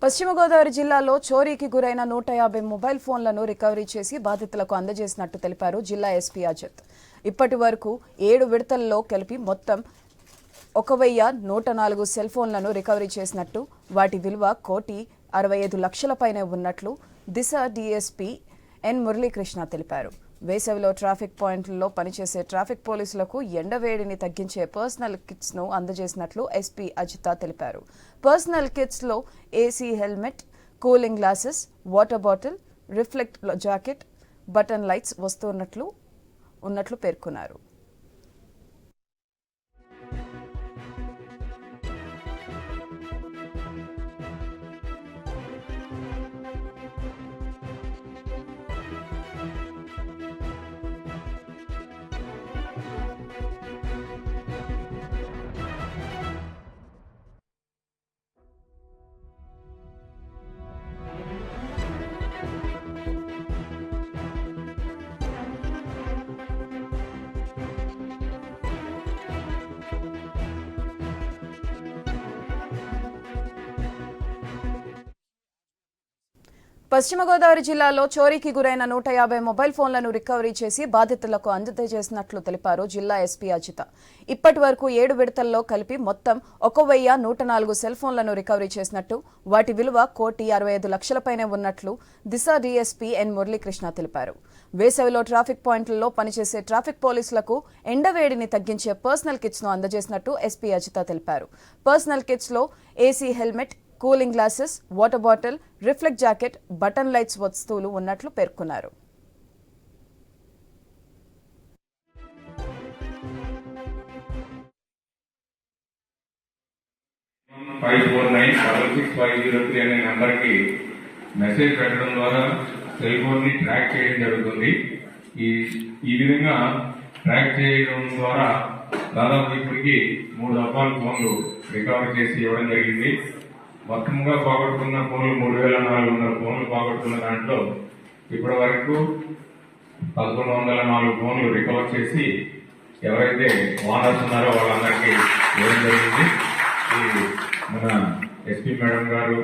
పశ్చిమ గోదావరి జిల్లాలో చోరీకి గురైన 150 మొబైల్ ఫోన్లను రికవరీ చేసి బాధితులకు అందజేసినట్టు తెలిపారు జిల్లా ఎస్పీ అజిత్. ఇప్పటి వరకు 7 విడతల్లో కలిపి మొత్తం 1104 సెల్ ఫోన్లను రికవరీ చేసినట్టు, వాటి విలువ 1,65,00,000 పైనే ఉన్నట్లు దిశ డీఎస్పీ ఎన్ మురళీకృష్ణ తెలిపారు. వేసవిలో ట్రాఫిక్ పాయింట్లలో పనిచేసే ట్రాఫిక్ పోలీసులకు ఎండవేడిని తగ్గించే పర్సనల్ కిట్స్ ను అందజేసినట్లు ఎస్పీ అజిత తెలిపారు. పర్సనల్ కిట్స్ లో AC helmet, cooling glasses, water bottle, reflect jacket, button lights ఉన్నట్లు పేర్కొన్నారు. పశ్చిమ గోదావరి జిల్లాలో చోరీకి గురైన 150 మొబైల్ ఫోన్లను రికవరీ చేసి బాధితులకు అందజేసినట్లు తెలిపారు జిల్లా ఎస్పీ అజిత. ఇప్పటి వరకు 7 విడతల్లో కలిపి మొత్తం 1104 సెల్ ఫోన్లను రికవరీ చేసినట్టు, వాటి విలువ 1,65,00,000 పైనే ఉన్నట్లు దిశ డీఎస్పీ ఎన్ మురళీకృష్ణ తెలిపారు. వేసవిలో ట్రాఫిక్ పాయింట్లలో పనిచేసే ట్రాఫిక్ పోలీసులకు ఎండవేడిని తగ్గించే పర్సనల్ కిట్స్ ను అందజేసినట్టు ఎస్పీ అజిత తెలిపారు. పర్సనల్ కిట్స్ లో AC helmet, cooling glasses, water bottle, reflect jacket, button lights వస్తువులు ఉన్నట్లు పేర్కొన్నారు. అనే నంబర్కి మెసేజ్ పెట్టడం ద్వారా సెల్ ఫోన్ ని ట్రాక్ చేయడం జరుగుతుంది. ఈ విధంగా ట్రాక్ చేయడం ద్వారా దాదాపు ఇప్పటికి 3 రకాల ఫోన్లు రికవర్ చేసి ఇవ్వడం జరిగింది. మొత్తంగా పోగొట్టుకున్న ఫోన్లు 3,400 ఫోన్లు పోగొట్టుకున్న దాంట్లో ఇప్పటి వరకు 1,104 ఫోన్లు రికవర్ చేసి ఎవరైతే ఓనర్స్ ఉన్నారో వాళ్ళందరికీ ఇవ్వడం జరిగింది. ఈ మన ఎస్పీ మేడం గారు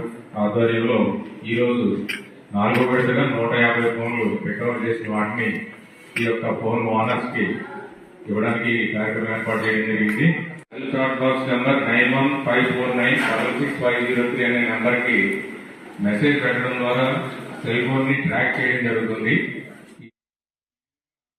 ఆధ్వర్యంలో ఈరోజు 4వ విడతగా 150 ఫోన్లు రికవర్ చేసిన వాటిని ఈ యొక్క ఫోన్ ఓనర్స్ కి ఇవ్వడానికి కార్యక్రమం ఏర్పాటు చేయడం జరిగింది. చాట్ బాక్స్ నెంబర్ 91549650 అనే నంబర్కి మెసేజ్ పెట్టడం ద్వారా సెల్ ఫోన్ ని ట్రాక్ చేయడం జరుగుతుంది.